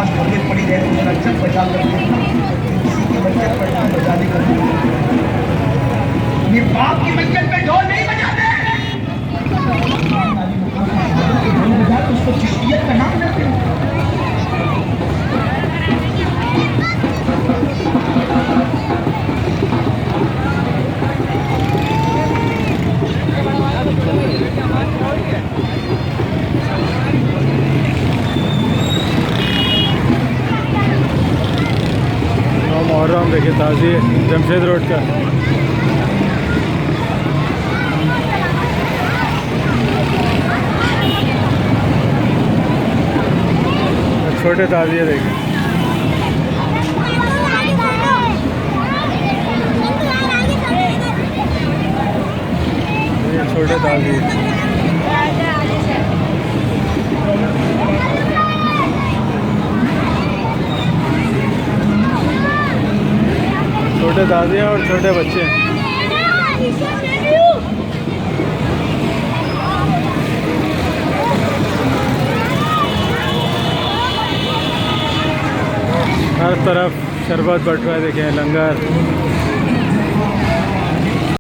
लाश घर में पड़ी रहे तो जरा जब बजा कर देखना किसी के बच्चे पर बजाने का ये बाप की मैयत पे ढोल नहीं बजाते। उसको चिश्तियत का नाम देते हैं। मुहर्रम देखिए ताज़ी जमशेद रोड का। छोटे ताज़िए देखिए, ये छोटे ताज़िए। छोटे दादियाँ और छोटे बच्चे। हर तरफ शरबत बट रहा है, देखें लंगर।